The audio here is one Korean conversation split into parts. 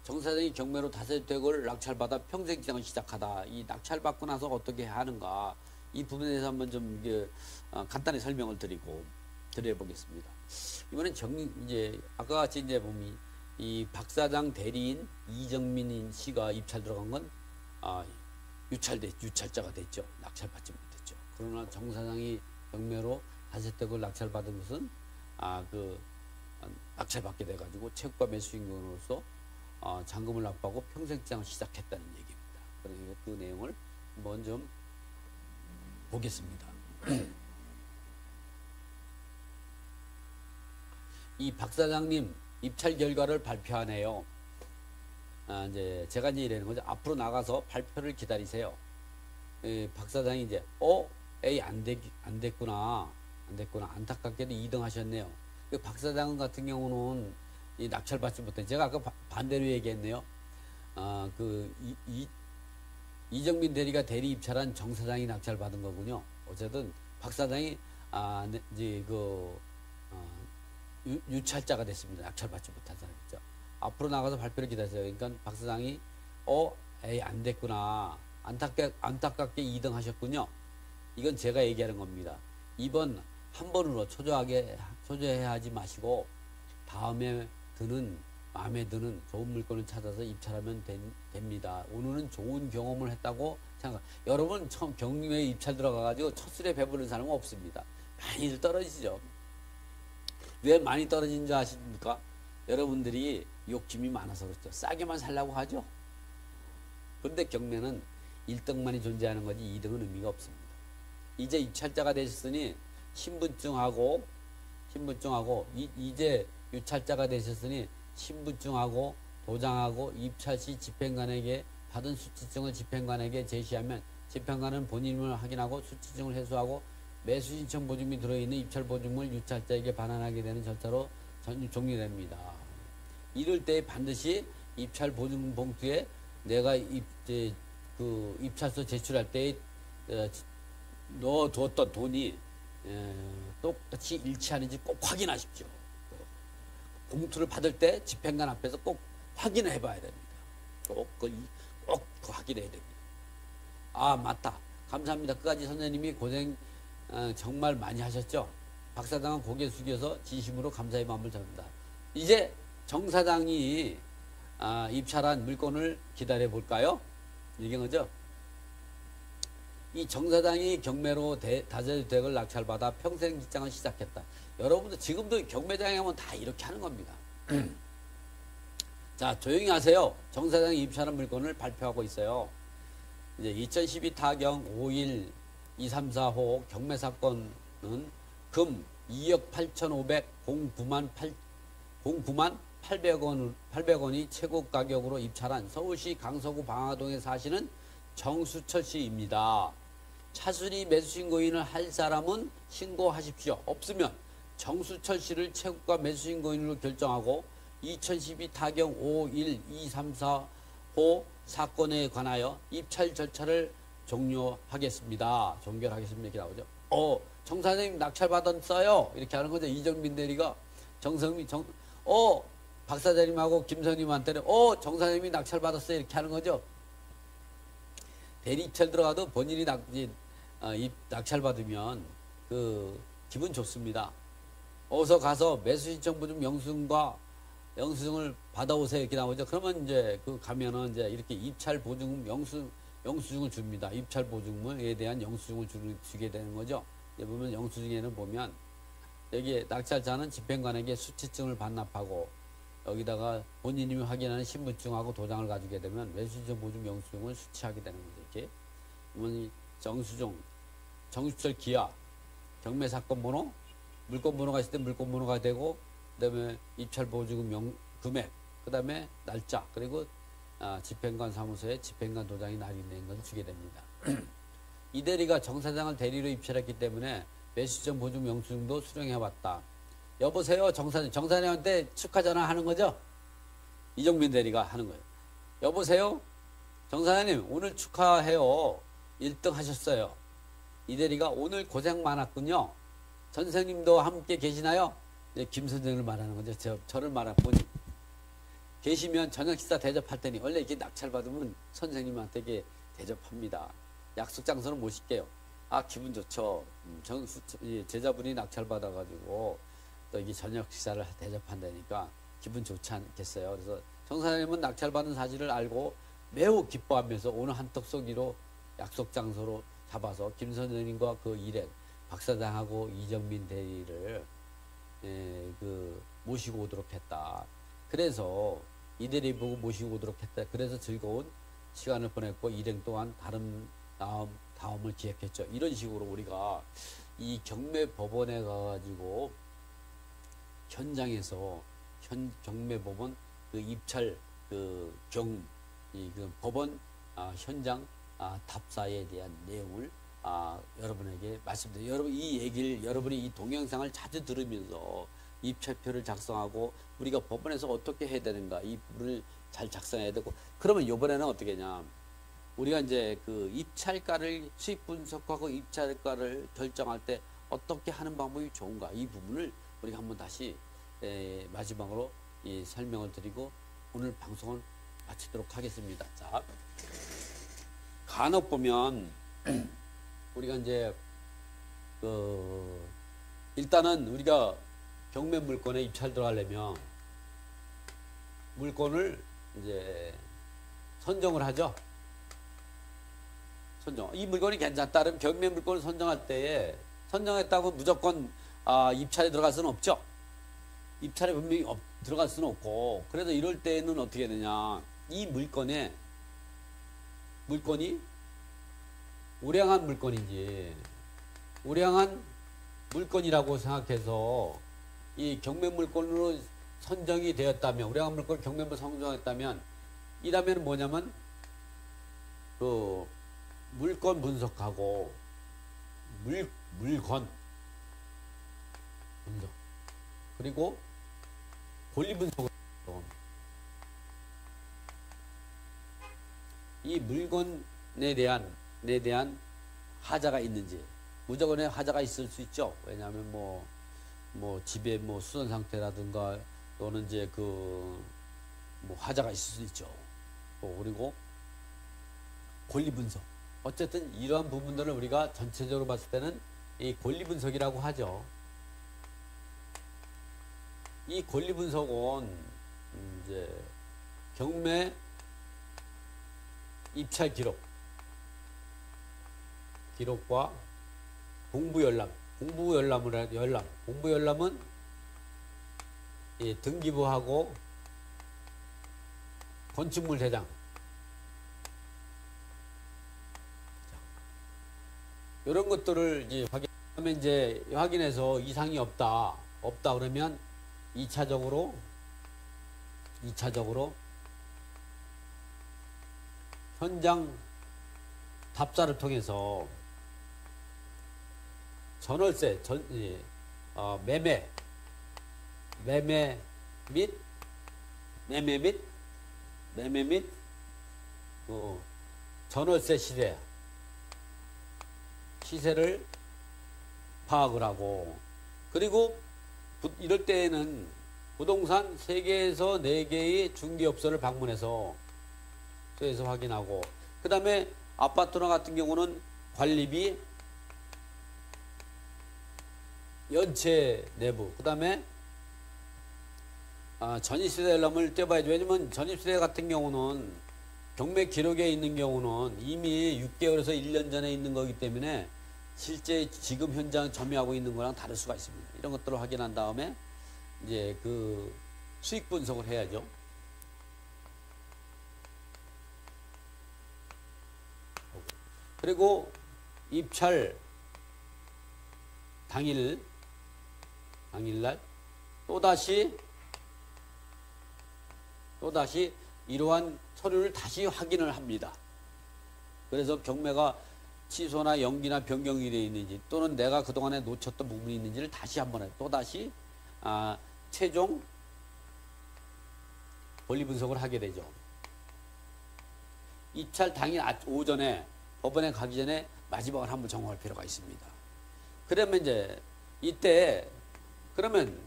정 사장이 경매로 다세대를 낙찰받아 평생 직장을 시작하다. 이 낙찰받고 나서 어떻게 하는가. 이 부분에 대해서 한번 좀 간단히 설명을 드려보겠습니다. 이번엔 이제 아까 같이 이제 보면 이 박 사장 대리인 이정민 씨가 입찰 들어간 건 유찰자가 됐죠. 낙찰받지 못했죠. 그러나 정 사장이 경매로 다세대를 낙찰받은 것은 낙찰받게 돼가지고 채권과 매수인금으로서 잔금을 납부하고 평생 직장을 시작했다는 얘기입니다. 그러니까 그 내용을 한번 좀 보겠습니다. 이 박 사장님 입찰 결과를 발표하네요. 이제 제가 이제 이러는 거죠. 앞으로 나가서 발표를 기다리세요. 박 사장이 이제 에이 안 됐구나 안타깝게도 2등 하셨네요. 박 사장 같은 경우는 이 낙찰받지 못해. 제가 아까 반대로 얘기했네요. 이정민 대리가 대리 입찰한 정 사장이 낙찰받은 거군요. 어쨌든 박 사장이 이제 유찰자가 됐습니다. 낙찰받지 못한 사람이죠. 앞으로 나가서 발표를 기다리세요. 그러니까 박 사장이 에이 안 됐구나 안타깝게 2등 하셨군요. 이건 제가 얘기하는 겁니다. 이번 한 번으로 초조해 하지 마시고 다음에 마음에 드는 좋은 물건을 찾아서 입찰하면 됩니다. 오늘은 좋은 경험을 했다고 생각합니다. 여러분 처음 경매에 입찰 들어가가지고 첫 술에 배부른 사람은 없습니다. 많이들 떨어지죠. 왜 많이 떨어진 줄 아십니까? 여러분들이 욕심이 많아서 그렇죠. 싸게만 살려고 하죠. 그런데 경매는 1등만이 존재하는 거지 2등은 의미가 없습니다. 이제 입찰자가 되셨으니 신분증하고 이제 유찰자가 되셨으니 신분증하고 도장하고 입찰시 집행관에게 받은 수취증을 집행관에게 제시하면 집행관은 본인을 확인하고 수취증을 회수하고 매수신청 보증이 들어있는 입찰 보증을 유찰자에게 반환하게 되는 절차로 종료됩니다. 이럴 때 반드시 입찰 보증 봉투에 내가 입찰서 제출할 때 넣어두었던 돈이 똑같이 일치하는지 꼭 확인하십시오. 봉투를 받을 때 집행관 앞에서 꼭 확인을 해봐야 됩니다. 꼭 확인해야 됩니다. 맞다. 감사합니다. 끝까지 선생님이 고생 정말 많이 하셨죠. 박 사장은 고개 숙여서 진심으로 감사의 마음을 전합니다. 이제 정 사장이 입찰한 물건을 기다려 볼까요? 이게 뭐죠? 이 정 사장이 경매로 다세대를 낙찰받아 평생 직장을 시작했다. 여러분들 지금도 경매장에 가면 다 이렇게 하는 겁니다. 자, 조용히 하세요. 정 사장이 입찰한 물건을 발표하고 있어요. 이제 2012 타경 51 234호 경매 사건은 금 2억 8,500 09만 800원이 최고 가격으로 입찰한 서울시 강서구 방화동에 사시는 정수철 씨입니다. 차순위 매수신고인을 할 사람은 신고하십시오. 없으면 정수철 씨를 최고가 매수신고인으로 결정하고 2012 타경 51234호 사건에 관하여 입찰 절차를 종결하겠습니다. 이렇게 나오죠. 정 사장님 낙찰 받았어요. 이렇게 하는 거죠. 이정민 대리가 박 사장님하고 김선님한테는 정 사장님이 낙찰 받았어요. 이렇게 하는 거죠. 대리 입찰 들어가도 본인이 낙찰 받으면 기분 좋습니다. 어서 가서 매수신청 보증 영수증을 받아오세요. 이렇게 나오죠. 그러면 이제 가면은 이제 이렇게 입찰 보증 영수증을 줍니다. 입찰 보증에 대한 영수증을 주게 되는 거죠. 여기 보면 영수증에는 보면 여기에 낙찰자는 집행관에게 수취증을 반납하고 여기다가 본인이 확인하는 신분증하고 도장을 가지게 되면 매수신청 보증 영수증을 수취하게 되는 거죠. 이렇게 보면 정수철 기하, 경매 사건 번호, 물건 번호가 있을 때 물건 번호가 되고 그다음에 입찰 보증금 금액, 그다음에 날짜, 그리고 집행관 사무소에 집행관 도장이 날인된 것을 주게 됩니다. 이 대리가 정 사장을 대리로 입찰했기 때문에 매수신청 보증 영수증도 수령해왔다. 여보세요, 정 사장님한테 축하 전화 하는 거죠? 이정민 대리가 하는 거예요. 여보세요, 정 사장님 오늘 축하해요. 1등 하셨어요. 이 대리가 오늘 고생 많았군요. 선생님도 함께 계시나요? 김 선생을 말하는 거죠. 저를 말하는 분이 계시면 저녁 식사 대접할 테니 원래 이렇게 낙찰 받으면 선생님한테 이렇게 대접합니다. 약속 장소는 모실게요. 아 기분 좋죠. 제자분이 낙찰 받아가지고 또 이게 저녁 식사를 대접한다니까 기분 좋지 않겠어요. 그래서 정사님은 낙찰 받은 사실을 알고 매우 기뻐하면서 오늘 한턱 쏘기로 약속 장소로 잡아서 김 선생님과 그 일행 박사장하고 이정민 대리를 모시고 오도록 했다. 그래서 이 대리 보고 모시고 오도록 했다. 그래서 즐거운 시간을 보냈고 일행 또한 다른 다음을 기획했죠. 이런 식으로 우리가 이 경매 법원에 가가지고 현장에서 경매 법원 그 입찰 그 법원 현장 답사에 대한 내용을 여러분에게 말씀드려요. 여러분 이 얘기를 여러분이 이 동영상을 자주 들으면서 입찰표를 작성하고 우리가 법원에서 어떻게 해야 되는가 이 부분을 잘 작성해야 되고 그러면 이번에는 어떻게 하냐 우리가 이제 그 입찰가를 수익 분석하고 입찰가를 결정할 때 어떻게 하는 방법이 좋은가 이 부분을 우리가 한번 다시 마지막으로 이 설명을 드리고 오늘 방송을 마치도록 하겠습니다. 자, 간혹 보면 우리가 이제 일단은 우리가 경매 물건에 입찰 들어가려면 물건을 이제 선정을 하죠. 이 물건이 괜찮다. 그러면 경매 물건을 선정할 때에 선정했다고 무조건 입찰에 들어갈 수는 없죠. 입찰에 분명히 들어갈 수는 없고 그래서 이럴 때는 어떻게 되냐 이 물건이 우량한 물건인지 우량한 물건이라고 생각해서 이 경매 물건으로 선정이 되었다면 우량한 물건을 경매물로 선정했다면 이라면 뭐냐면 그 물건 분석하고 물건 분석 그리고 권리 분석을 이 물건에 대한 하자가 있는지 무조건의 하자가 있을 수 있죠. 왜냐하면 뭐 집에 뭐 수선 상태라든가 또는 이제 뭐 하자가 있을 수 있죠. 그리고 권리 분석. 어쨌든 이러한 부분들을 우리가 전체적으로 봤을 때는 이 권리 분석이라고 하죠. 이 권리 분석은 이제 경매 입찰 기록과 공부열람은 등기부하고 건축물 대장 이런 것들을 이제 확인해서 이상이 없다 그러면 2차적으로 현장 답사를 통해서 전월세, 매매 및 전월세 시세를 파악을 하고 그리고 이럴 때에는 부동산 3개에서 4개의 중개업소를 방문해서 확인하고 그 다음에 아파트나 같은 경우는 관리비 연체 내부 그 다음에 전입세대 열람을 떼봐야죠. 왜냐면 전입세대 같은 경우는 경매 기록에 있는 경우는 이미 6개월에서 1년 전에 있는 거기 때문에 실제 지금 현장 점유하고 있는 거랑 다를 수가 있습니다. 이런 것들을 확인한 다음에 이제 그 수익 분석을 해야죠. 그리고 입찰 당일날 또다시 이러한 서류를 다시 확인을 합니다. 그래서 경매가 취소나 연기나 변경이 되어 있는지 또는 내가 그동안에 놓쳤던 부분이 있는지를 다시 한번 해요. 또다시 최종 권리 분석을 하게 되죠. 입찰 당일 오전에 법원에 가기 전에 마지막을 한번 점검할 필요가 있습니다. 그러면 이제 이때 그러면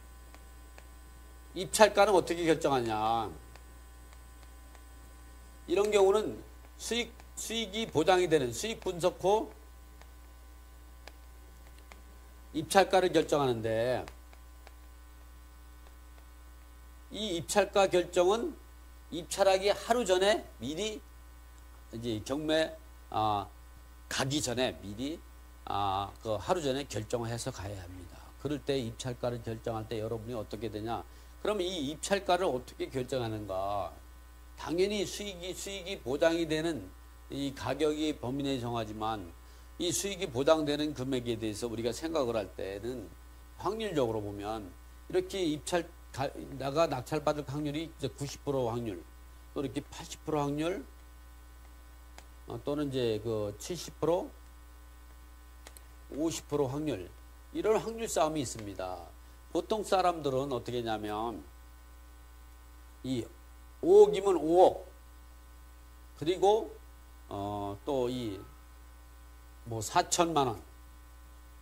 입찰가는 어떻게 결정하냐? 이런 경우는 수익이 보장이 되는 수익 분석후 입찰가를 결정하는데, 이 입찰가 결정은 입찰하기 하루 전에 미리 이제 경매 가기 전에 미리 그 하루 전에 결정해서 가야 합니다. 그럴 때 입찰가를 결정할 때 여러분이 어떻게 되냐? 그럼 이 입찰가를 어떻게 결정하는가? 당연히 수익이 보장이 되는 이 가격이 범위 내에 정하지만, 이 수익이 보장되는 금액에 대해서 우리가 생각을 할 때는 확률적으로 보면 이렇게 낙찰받을 확률이 이제 90% 확률, 또 이렇게 80% 확률, 또는 이제 그 70%, 50% 확률, 이런 확률 싸움이 있습니다. 보통 사람들은 어떻게 하냐면, 이 5억이면 5억, 그리고 또 이 뭐 4천만 원,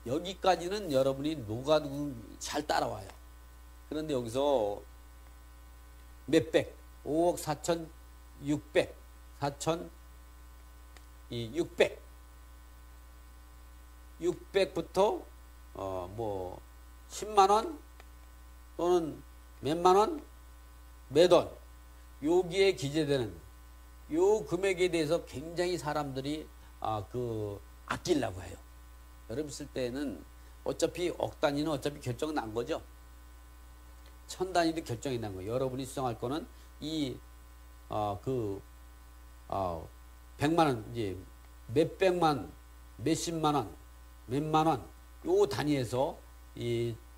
여기까지는 여러분이 노가고 잘 따라와요. 그런데 여기서 몇백, 5억 4천 6백, 4천 600, 600부터 뭐 10만 원 또는 몇만 원, 몇 원, 여기에 기재되는 요 금액에 대해서 굉장히 사람들이 아끼려고 해요. 여러분 쓸 때는 어차피 억 단위는 어차피 결정 난 거죠. 천 단위도 결정이 난 거예요. 여러분이 수정할 거는 이 100만 원, 이제 몇백만, 몇십만 원, 몇만 원, 요 단위에서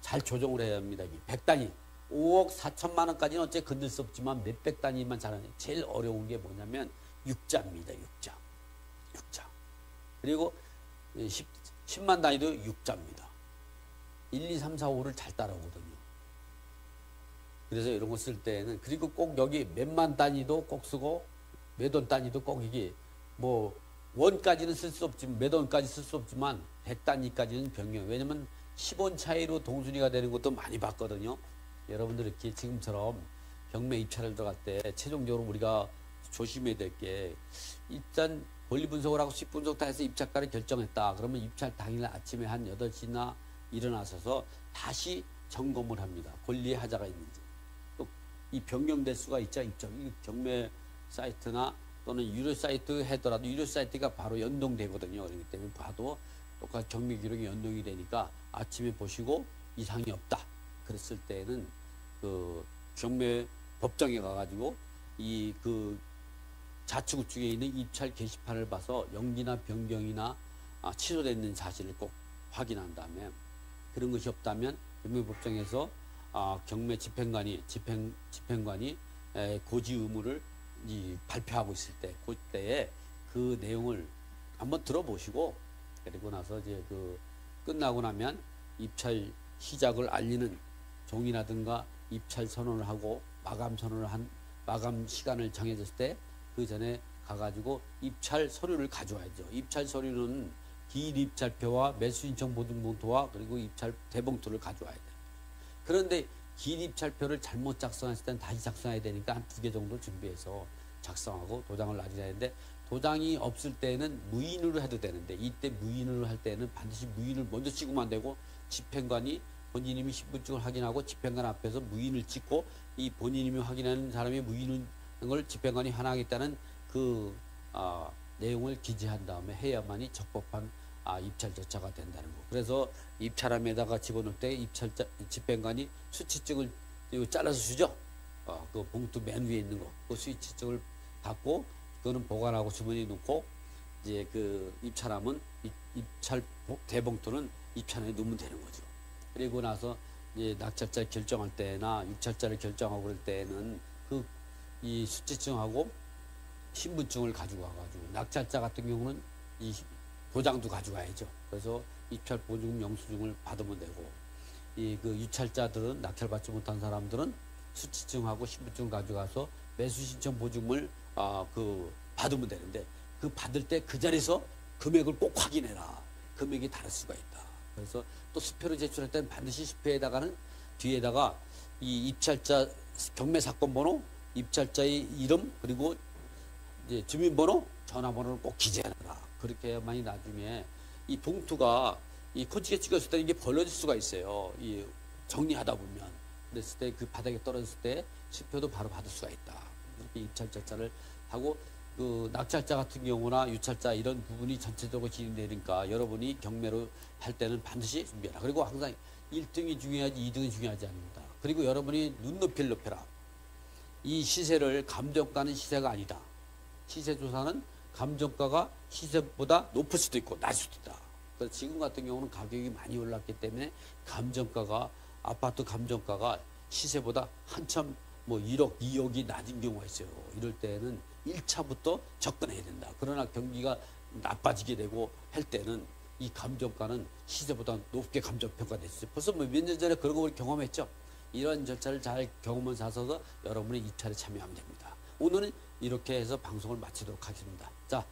잘 조정을 해야 합니다. 100단위, 5억 4천만 원까지는 어째 건들 수 없지만 몇백 단위만 잘하는, 제일 어려운 게 뭐냐면 육자입니다. 육자. 그리고 10만 단위도 육자입니다. 1, 2, 3, 4, 5를 잘 따라오거든요. 그래서 이런 거 쓸 때는, 그리고 꼭 여기 몇만 단위도 꼭 쓰고 몇 원 단위도 꼭, 이게 뭐 원까지는 쓸 수 없지만, 몇 원까지 쓸 수 없지만 100 단위까지는 변경. 왜냐면 10원 차이로 동순위가 되는 것도 많이 봤거든요. 여러분들 이렇게 지금처럼 경매 입찰을 들어갈 때 최종적으로 우리가 조심해야 될 게, 일단 권리 분석을 하고 수익 분석 다 해서 입찰가를 결정했다. 그러면 입찰 당일 아침에 한 8시나 일어나셔서 다시 점검을 합니다. 권리의 하자가 있는지. 또 이 변경될 수가 있죠. 이 경매 사이트나 또는 유료 사이트 하더라도 유료 사이트가 바로 연동되거든요. 그렇기 때문에 봐도 똑같이 경매 기록이 연동이 되니까 아침에 보시고 이상이 없다. 그랬을 때는 그 경매 법정에 가가지고 좌측 우측에 있는 입찰 게시판을 봐서 연기나 변경이나 취소됐는 사실을 꼭 확인한 다음에, 그런 것이 없다면 경매법정에서 경매 집행관이 고지 의무를 발표하고 있을 때, 그때에 그 내용을 한번 들어보시고, 그리고 나서 이제 끝나고 나면 입찰 시작을 알리는 종이라든가 입찰 선언을 하고 마감 시간을 정해졌을 때 그 전에 가가지고 입찰 서류를 가져와야죠. 입찰 서류는 기입찰표와 매수신청 보증봉투와 그리고 입찰 대봉투를 가져와야 돼요. 그런데 기입찰표를 잘못 작성했을 때는 다시 작성해야 되니까 한 2개 정도 준비해서 작성하고 도장을 놔줘야 되는데, 도장이 없을 때는 무인으로 해도 되는데, 이때 무인으로 할 때는 반드시 무인을 먼저 찍으면 안 되고, 집행관이 본인님이 신분증을 확인하고 집행관 앞에서 무인을 찍고, 이 본인님이 확인하는 사람이 무인을 걸 집행관이 환하겠다는 내용을 기재한 다음에 해야만이 적법한 입찰 절차가 된다는 거. 그래서 입찰함에다가 집어넣을 때 집행관이 수치증을 잘라서 주죠. 그 봉투 맨 위에 있는 거, 그 수치증을 받고 그거는 보관하고 주머니에 놓고, 이제 그 입찰함은 입찰 대봉투는 입찰함에 넣으면 되는 거죠. 그리고 나서 이제 낙찰자 결정할 때나 입찰자를 결정하고 그럴 때는 이 수치증하고 신분증을 가지고 와가지고, 낙찰자 같은 경우는 이 도장도 가져가야죠. 그래서 입찰 보증금 영수증을 받으면 되고, 유찰자들은, 낙찰받지 못한 사람들은 수치증하고 신분증을 가져가서 매수신청 보증금을 받으면 되는데, 그 받을 때 그 자리에서 금액을 꼭 확인해라. 금액이 다를 수가 있다. 그래서 또 수표를 제출할 때는 반드시 수표에다가는 뒤에다가 이 입찰자 경매 사건 번호, 입찰자의 이름, 그리고 이제 주민번호, 전화번호를 꼭 기재해놔라. 그렇게 해야만이 나중에 이 봉투가 이 코치게 찍었을 때 이게 벌어질 수가 있어요. 이 정리하다 보면. 그랬을 때 그 바닥에 떨어졌을 때 실표도 바로 받을 수가 있다. 이렇게 입찰 절차를 하고 그 낙찰자 같은 경우나 유찰자 이런 부분이 전체적으로 진행되니까 여러분이 경매로 할 때는 반드시 준비해라. 그리고 항상 1등이 중요하지 2등이 중요하지 않습니다. 그리고 여러분이 눈높이를 높여라. 이 시세를 감정가는 시세가 아니다. 시세조사는 감정가가 시세보다 높을 수도 있고 낮을 수도 있다. 그래서 지금 같은 경우는 가격이 많이 올랐기 때문에 감정가가 아파트 감정가가 시세보다 한참 뭐 1억, 2억이 낮은 경우가 있어요. 이럴 때는 1차부터 접근해야 된다. 그러나 경기가 나빠지게 되고 할 때는 이 감정가는 시세보다 높게 감정평가됐어요. 벌써 뭐 몇 년 전에 그런 거 우리 경험했죠. 이런 절차를 잘 경험을 사서 여러분의 입찰에 참여하면 됩니다. 오늘은 이렇게 해서 방송을 마치도록 하겠습니다. 자.